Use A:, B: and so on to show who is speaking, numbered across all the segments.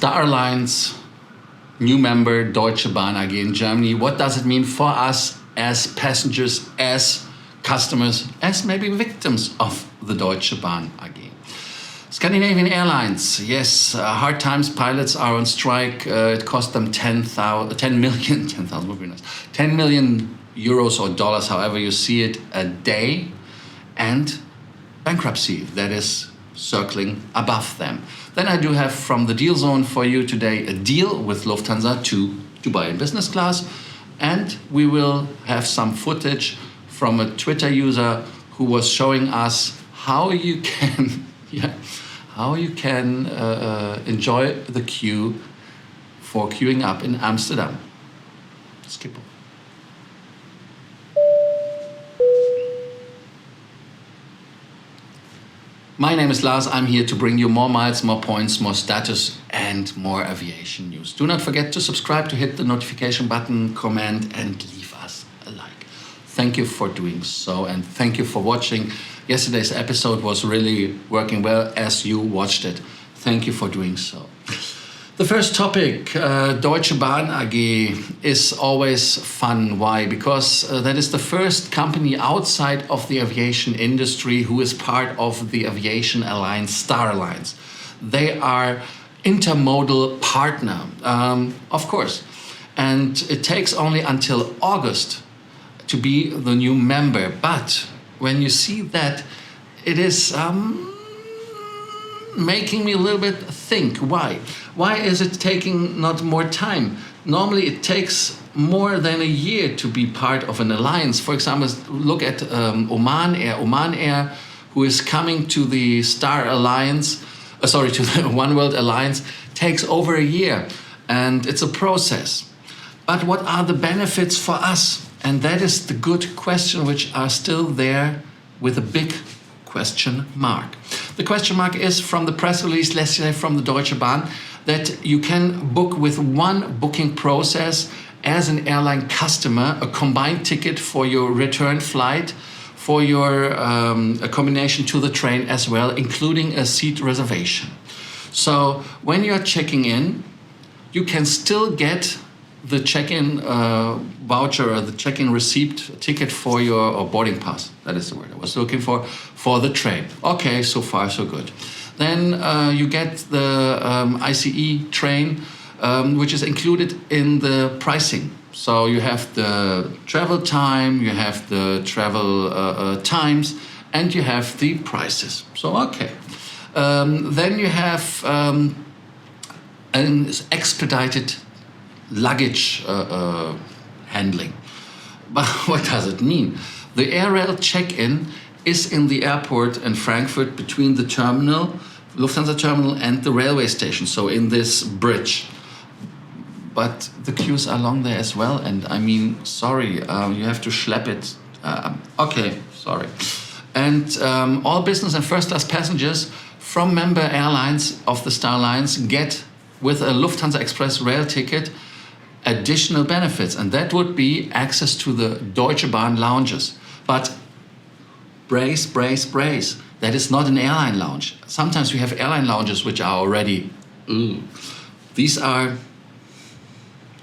A: Star Alliance, new member, Deutsche Bahn AG in Germany. What does it mean for us as passengers, as customers, as maybe victims of the Deutsche Bahn AG? Scandinavian Airlines, yes, hard times, pilots are on strike. It cost them 10 million, would be nice, 10 million euros or dollars, however you see it, a day, and bankruptcy that is circling above them. Then I do have from the deal zone for you today a deal with Lufthansa to Dubai in business class, and we will have some footage from a Twitter user who was showing us how you can enjoy the queue for queuing up in Amsterdam Schipohl. My name is Lars. I'm here to bring you more miles, more points, more status, and more aviation news. Do not forget to subscribe, to hit the notification button, comment, and leave us a like. Thank you for doing so, and thank you for watching. Yesterday's episode was really working well as you watched it. Thank you for doing so. The first topic, Deutsche Bahn AG, is always fun. Why? Because that is the first company outside of the aviation industry who is part of the aviation alliance, Star Alliance. They are intermodal partner, of course. And it takes only until August to be the new member. But when you see that, it is making me a little bit think. Why? Why is it taking not more time? Normally it takes more than a year to be part of an alliance. For example, look at Oman Air. Oman Air, who is coming to the Star Alliance, to the One World Alliance, takes over a year, and it's a process. But what are the benefits for us? And that is the good question, which are still there with a big question mark. The question mark is from the press release, let's say from the Deutsche Bahn, that you can book with one booking process as an airline customer a combined ticket for your return flight, for your accommodation to the train as well, including a seat reservation. So when you're checking in, you can still get the check-in voucher or the check-in receipt ticket for your, or boarding pass, that is the word I was looking for the train. Okay, so far so good. Then you get the ICE train, which is included in the pricing. So you have the travel time, you have the travel times, and you have the prices. So okay. Then you have an expedited luggage handling. But what does it mean? The air rail check-in is in the airport in Frankfurt between the terminal, Lufthansa terminal, and the railway station, so in this bridge. But the queues are long there as well, and I mean, sorry, you have to schlep it. Okay, sorry. And all business and first-class passengers from member airlines of the Star Alliance get, with a Lufthansa Express rail ticket, additional benefits, and that would be access to the Deutsche Bahn lounges. But brace, brace, brace. That is not an airline lounge. Sometimes we have airline lounges which are already, these are,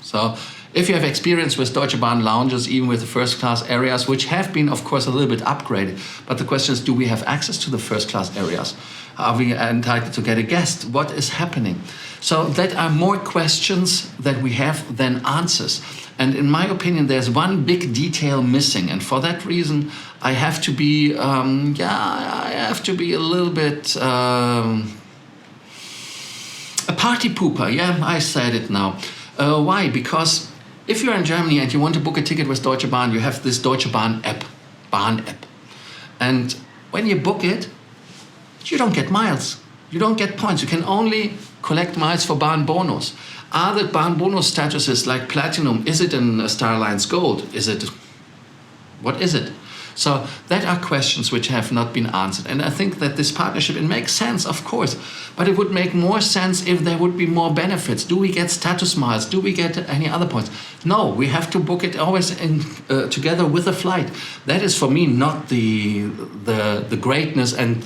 A: so if you have experience with Deutsche Bahn lounges, even with the first class areas, which have been, of course, a little bit upgraded, but the question is, do we have access to the first class areas? Are we entitled to get a guest? What is happening? So that are more questions that we have than answers. And in my opinion, there's one big detail missing. And for that reason, I have to be, I have to be a little bit a party pooper. Yeah, I said it now. Why? Because if you're in Germany and you want to book a ticket with Deutsche Bahn, you have this Deutsche Bahn app, And when you book it, you don't get miles. You don't get points. You can only collect miles for Bahn Bonus. Are the Bahn Bonus statuses like Platinum? Is it a Star Alliance Gold? What is it? So that are questions which have not been answered. And I think that this partnership, it makes sense, of course, but it would make more sense if there would be more benefits. Do we get status miles? Do we get any other points? No, we have to book it always together with a flight. That is for me not the greatness and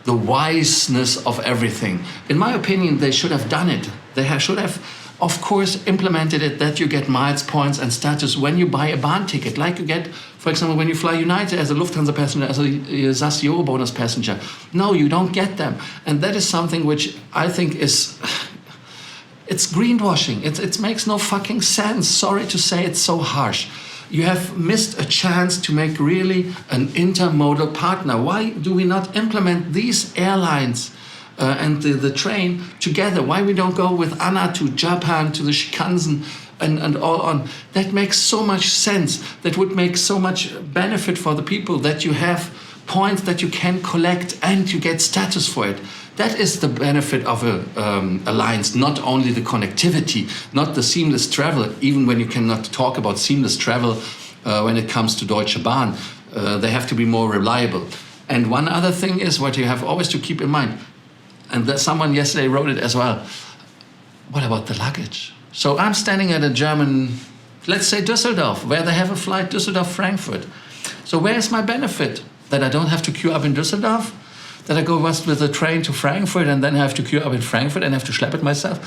A: the wiseness of everything. In my opinion, they should have done it. They should have, of course, implemented it that you get miles, points, and status when you buy a Bahn ticket, like you get, for example, when you fly United as a Lufthansa passenger, as a SAS Eurobonus passenger. No, you don't get them. And that is something which I think is... It's greenwashing. It makes no fucking sense. Sorry to say it's so harsh. You have missed a chance to make really an intermodal partner. Why do we not implement these airlines and the train together? Why we don't go with Anna to Japan, to the Shinkansen and all on? That makes so much sense. That would make so much benefit for the people, that you have points that you can collect and you get status for it. That is the benefit of a alliance, not only the connectivity, not the seamless travel, even when you cannot talk about seamless travel when it comes to Deutsche Bahn. They have to be more reliable. And one other thing is what you have always to keep in mind, and that someone yesterday wrote it as well, what about the luggage? So I'm standing at a German, let's say Düsseldorf, where they have a flight Düsseldorf-Frankfurt. So where is my benefit? That I don't have to queue up in Düsseldorf? That I go west with a train to Frankfurt and then have to queue up in Frankfurt and have to schlep it myself?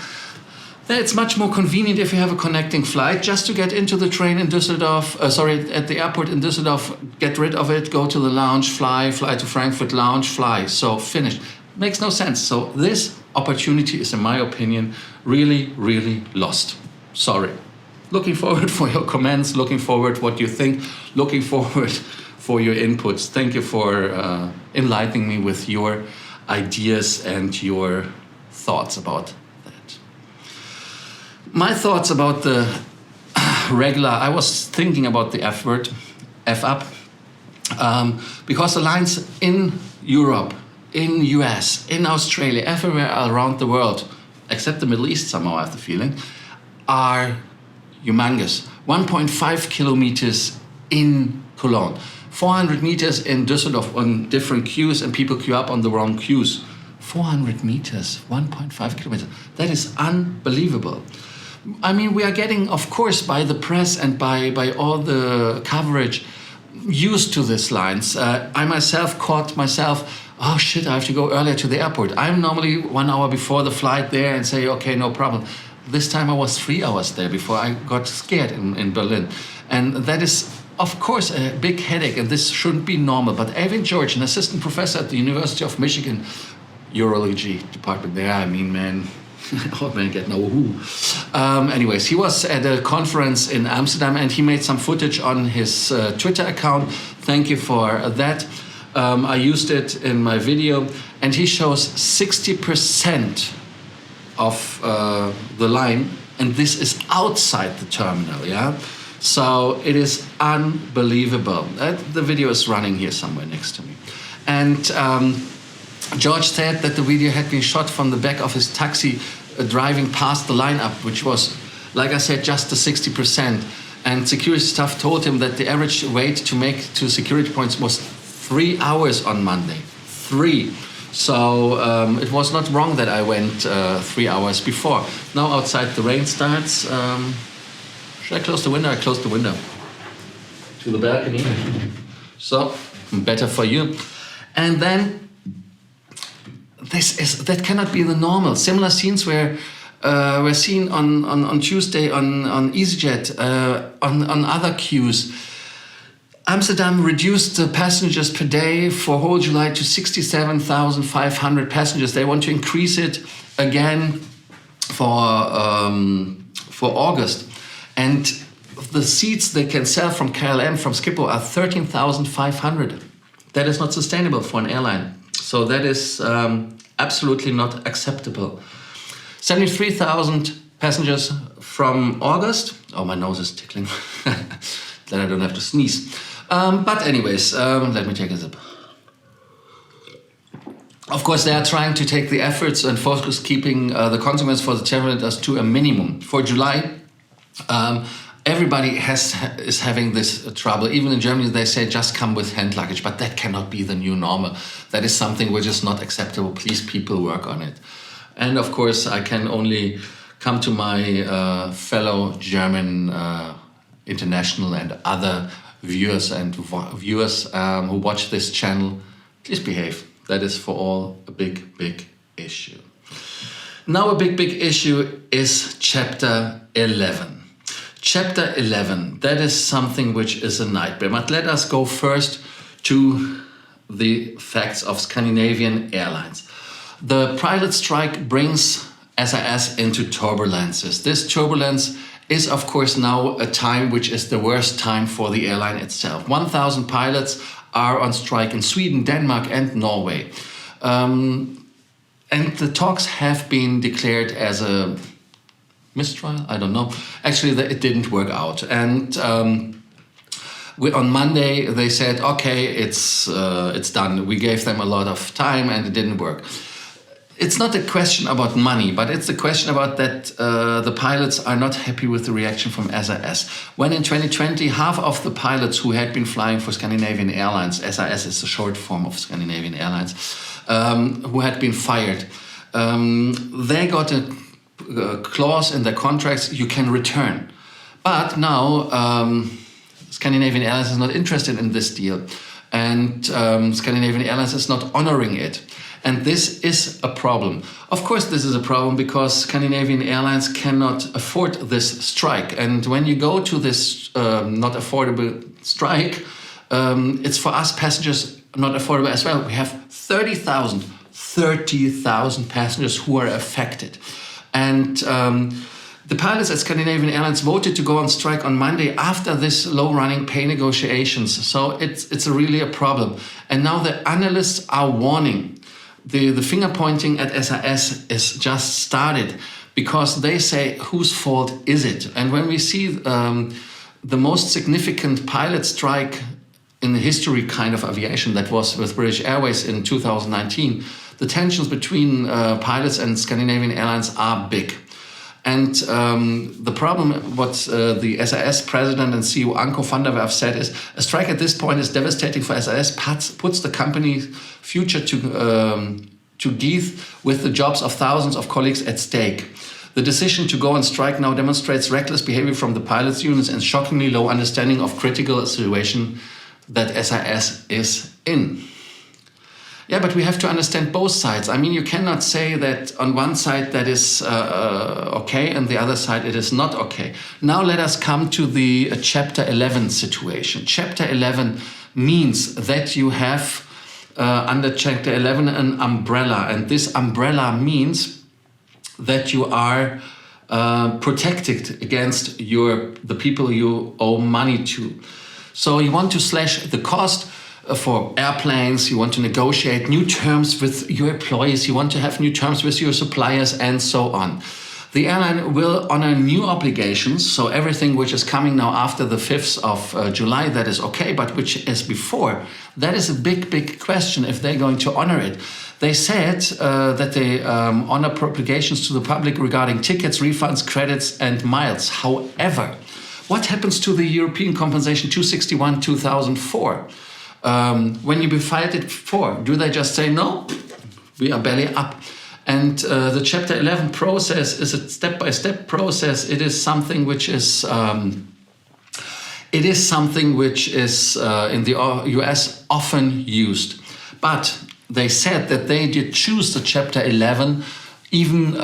A: It's much more convenient if you have a connecting flight, just to get into the train in Düsseldorf, at the airport in Düsseldorf, get rid of it, go to the lounge, fly to Frankfurt lounge, fly. So finished. Makes no sense. So this opportunity is, in my opinion, really, really lost. Sorry. Looking forward for your comments, looking forward what you think, looking forward for your inputs. Thank you for enlightening me with your ideas and your thoughts about that. My thoughts about the regular, I was thinking about the F word, F up, because the lines in Europe, in US, in Australia, everywhere around the world, except the Middle East somehow I have the feeling, are humongous. 1.5 kilometers in Cologne. 400 meters in Düsseldorf on different queues, and people queue up on the wrong queues. 400 meters, 1.5 kilometers. That is unbelievable. I mean, we are getting, of course, by the press and by all the coverage, used to these lines. I myself caught myself, oh shit, I have to go earlier to the airport. I'm normally 1 hour before the flight there and say, okay, no problem. This time I was 3 hours there before I got scared in Berlin. And that is, of course, a big headache, and this shouldn't be normal. But Evan George, an assistant professor at the University of Michigan, urology department there, I mean, man, old man get no who. Anyways, he was at a conference in Amsterdam, and he made some footage on his Twitter account. Thank you for that. I used it in my video, and he shows 60% of the line, and this is outside the terminal, yeah? So it is unbelievable. The video is running here somewhere next to me. And George said that the video had been shot from the back of his taxi driving past the lineup, which was, like I said, just the 60%. And security staff told him that the average wait to make to security points was 3 hours on Monday. 3. So it was not wrong that I went 3 hours before. Now outside the rain starts. Should I close the window? I closed the window to the balcony. So better for you. And then that cannot be the normal. Similar scenes were seen on Tuesday on EasyJet, on other queues. Amsterdam reduced the passengers per day for whole July to 67,500 passengers. They want to increase it again for August. And the seats they can sell from KLM, from Schiphol, are 13,500. That is not sustainable for an airline. So that is absolutely not acceptable. 73,000 passengers from August. Oh, my nose is tickling. Then I don't have to sneeze. But anyways, let me take a sip. Of course, they are trying to take the efforts and focus keeping the consequence for the travelers to a minimum. For July, everybody is having this trouble. Even in Germany, they say just come with hand luggage, but that cannot be the new normal. That is something which is not acceptable. Please, people, work on it. And of course, I can only come to my fellow German international and other viewers who watch this channel. Please behave. That is for all a big, big issue. Now a big issue is Chapter 11. Chapter 11, that is something which is a nightmare. But let us go first to the facts of Scandinavian Airlines. The pilot strike brings SAS into turbulences. This turbulence is, of course, now a time which is the worst time for the airline itself. 1,000 pilots are on strike in Sweden, Denmark and Norway. And the talks have been declared as a mistrial, I don't know. Actually, it didn't work out. And on Monday, they said, okay, it's done. We gave them a lot of time and it didn't work. It's not a question about money, but it's a question about that the pilots are not happy with the reaction from SAS. When in 2020, half of the pilots who had been flying for Scandinavian Airlines, SAS is the short form of Scandinavian Airlines, who had been fired, they got a clause in their contracts, you can return. But now Scandinavian Airlines is not interested in this deal, and Scandinavian Airlines is not honoring it. And this is a problem. Of course, this is a problem because Scandinavian Airlines cannot afford this strike. And when you go to this not affordable strike, it's for us passengers not affordable as well. We have 30,000 passengers who are affected. And the pilots at Scandinavian Airlines voted to go on strike on Monday after this low-running pay negotiations. So it's really a problem. And now the analysts are warning. The finger pointing at SAS is just started because they say, whose fault is it? And when we see the most significant pilot strike in the history kind of aviation that was with British Airways in 2019, the tensions between pilots and Scandinavian Airlines are big. And the problem, what the SAS president and CEO Anko van der Werf said is, a strike at this point is devastating for SAS, puts the company's future to death with the jobs of thousands of colleagues at stake. The decision to go on strike now demonstrates reckless behavior from the pilots' unions and shockingly low understanding of critical situation that SAS is in. Yeah, but we have to understand both sides. I mean, you cannot say that on one side that is okay and the other side it is not okay. Now let us come to the Chapter 11 situation. Chapter 11 means that you have under Chapter 11 an umbrella, and this umbrella means that you are protected against the people you owe money to. So you want to slash the cost for airplanes, you want to negotiate new terms with your employees, you want to have new terms with your suppliers and so on. The airline will honor new obligations, so everything which is coming now after the 5th of July, that is okay, but which is before, that is a big question if they're going to honor it. They said that they honor obligations to the public regarding tickets, refunds, credits and miles. However, what happens to the European compensation 261/2004? When you filed it before, do they just say, no, we are belly up? And the Chapter 11 process is a step-by-step process. It is something which is in the US often used. But they said that they did choose the Chapter 11 even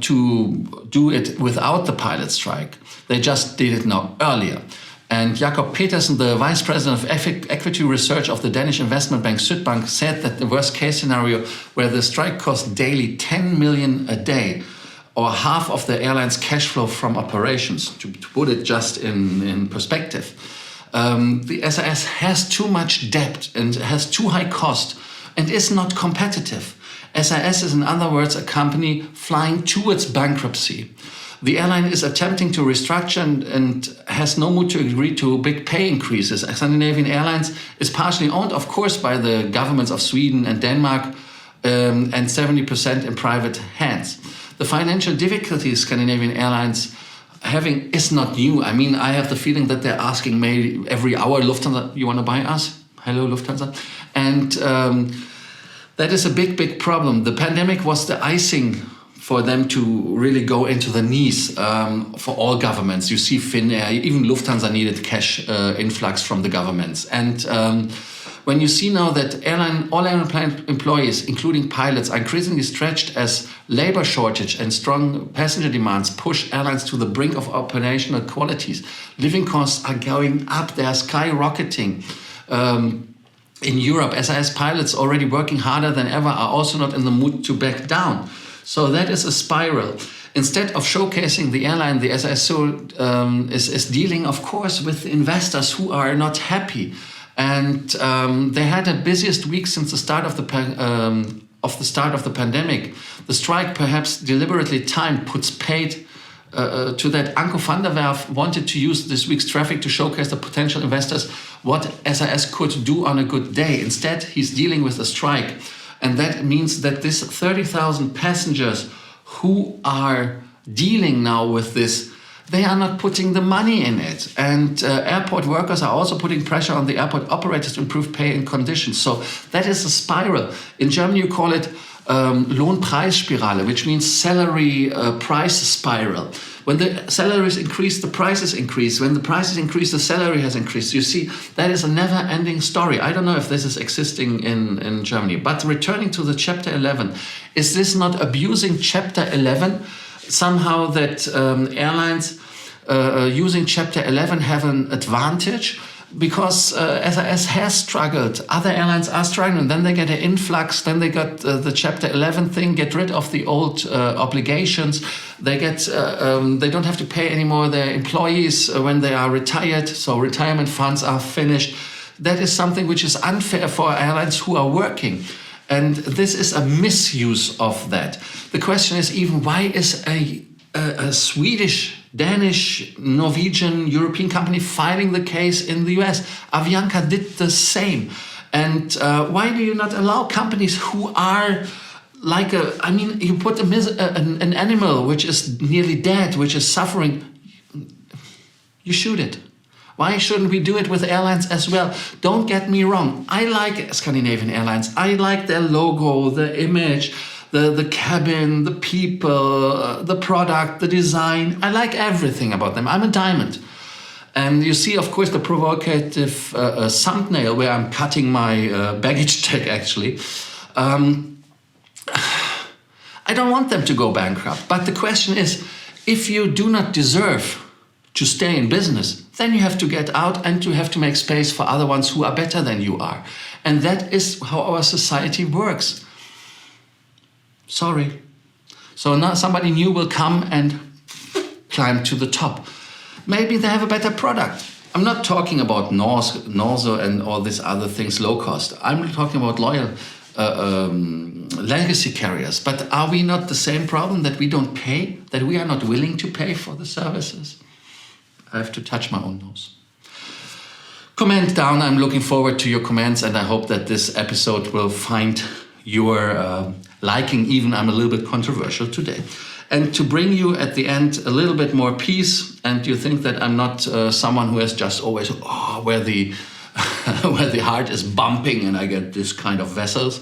A: to do it without the pilot strike. They just did it now earlier. And Jacob Petersen, the vice president of equity research of the Danish investment bank Sydbank, said that the worst case scenario where the strike cost daily 10 million a day, or half of the airline's cash flow from operations, to put it just in perspective. The SAS has too much debt and has too high cost and is not competitive. SAS is, in other words, a company flying towards bankruptcy. The airline is attempting to restructure and has no mood to agree to big pay increases. Scandinavian Airlines is partially owned, of course, by the governments of Sweden and Denmark, and 70% in private hands. The financial difficulties Scandinavian Airlines having is not new. I mean, I have the feeling that they're asking maybe every hour, Lufthansa, you want to buy us? Hello, Lufthansa. And that is a big problem. The pandemic was the icing for them to really go into the knees for all governments. You see Finnair, even Lufthansa needed cash influx from the governments. And when you see now that all airline employees, including pilots, are increasingly stretched as labor shortage and strong passenger demands push airlines to the brink of operational qualities. Living costs are going up, they are skyrocketing. In Europe, SAS pilots already working harder than ever are also not in the mood to back down. So that is a spiral. Instead of showcasing the airline, the SAS is dealing, of course, with investors who are not happy. And they had the busiest week since the start of the pandemic. The strike, perhaps deliberately timed, puts paid to that. Anko van der Werf wanted to use this week's traffic to showcase the potential investors what SAS could do on a good day. Instead, he's dealing with a strike. And that means that this 30,000 passengers who are dealing now with this, they are not putting the money in it. And airport workers are also putting pressure on the airport operators to improve pay and conditions. So that is a spiral. In Germany, you call it Lohnpreisspirale, which means salary price spiral. When the salaries increase, the prices increase. When the prices increase, the salary has increased. You see, that is a never-ending story. I don't know if this is existing in Germany. But returning to the Chapter 11, is this not abusing Chapter 11? Somehow that airlines using Chapter 11 have an advantage? Because SAS has struggled, other airlines are struggling, then they get an influx, then they got the Chapter 11 thing, get rid of the old obligations, they don't have to pay anymore their employees when they are retired, so retirement funds are finished. That is something which is unfair for airlines who are working. And this is a misuse of that. The question is even, why is a Swedish, Danish, Norwegian, European company filing the case in the US? Avianca did the same. And why do you not allow companies who are like you put an animal which is nearly dead, which is suffering, you shoot it. Why shouldn't we do it with airlines as well? Don't get me wrong. I like Scandinavian Airlines. I like their logo, the image, the cabin, the people, the product, the design. I like everything about them. I'm a diamond. And you see, of course, the provocative thumbnail where I'm cutting my baggage tag, actually. I don't want them to go bankrupt. But the question is, if you do not deserve to stay in business, then you have to get out and you have to make space for other ones who are better than you are. And that is how our society works. Sorry. So now somebody new will come and climb to the top. Maybe they have a better product. I'm not talking about Norso and all these other things, low cost. I'm talking about loyal legacy carriers. But are we not the same problem, that we don't pay, that we are not willing to pay for the services? I have to touch my own nose. Comment down. I'm looking forward to your comments, and I hope that this episode will find your liking, even I'm a little bit controversial today. And to bring you at the end a little bit more peace, and you think that I'm not someone who has just always, where the heart is bumping and I get this kind of vessels.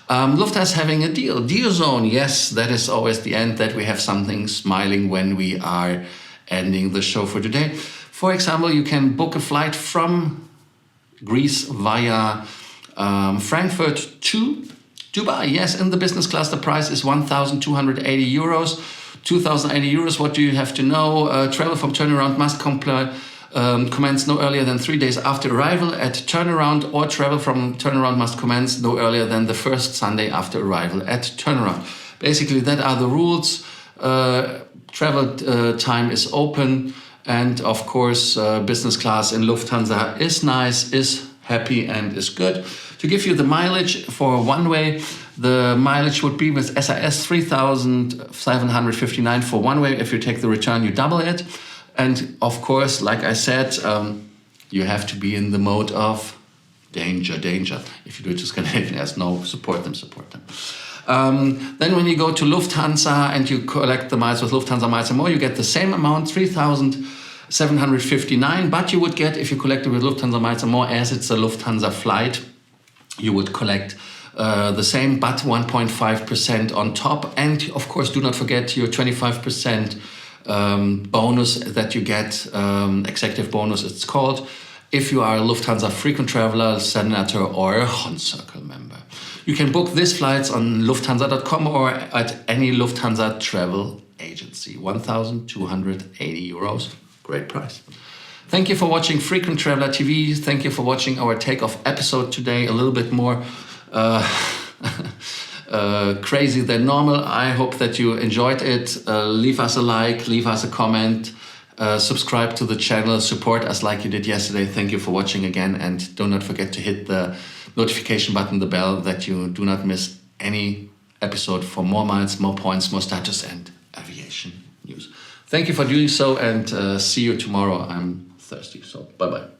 A: Lufthansa is having a deal. Deal zone, yes, that is always the end, that we have something smiling when we are ending the show for today. For example, you can book a flight from Greece via Frankfurt to Dubai. Yes, in the business class, the price is 1,280 euros. 2,080 euros, what do you have to know? Travel from turnaround must commence no earlier than 3 days after arrival at turnaround, or travel from turnaround must commence no earlier than the first Sunday after arrival at turnaround. Basically, that are the rules. Travel time is open, and of course, business class in Lufthansa is nice, is happy, and is good. To give you the mileage for one way, the mileage would be with SAS 3,759 for one way. If you take the return, you double it. And of course, like I said, you have to be in the mode of danger. If you do it to Scandinavians, no, support them. Then when you go to Lufthansa and you collect the miles with Lufthansa Miles & More, you get the same amount, 3,759, but you would get, if you collect it with Lufthansa Miles & More, as it's a Lufthansa flight, you would collect the same, but 1.5% on top. And of course, do not forget your 25% bonus that you get, executive bonus it's called. if you are a Lufthansa frequent traveler, senator, or a Hon Circle member. You can book these flights on lufthansa.com or at any Lufthansa travel agency. €1,280. Great price. Thank you for watching Frequent Traveler TV. Thank you for watching our takeoff episode today. A little bit more crazy than normal. I hope that you enjoyed it. Leave us a like, leave us a comment, subscribe to the channel, support us like you did yesterday. Thank you for watching again, and do not forget to hit the notification button, the bell, that you do not miss any episode for more miles, more points, more status, and aviation news. Thank you for doing so, and see you tomorrow. I'm thirsty, so bye-bye.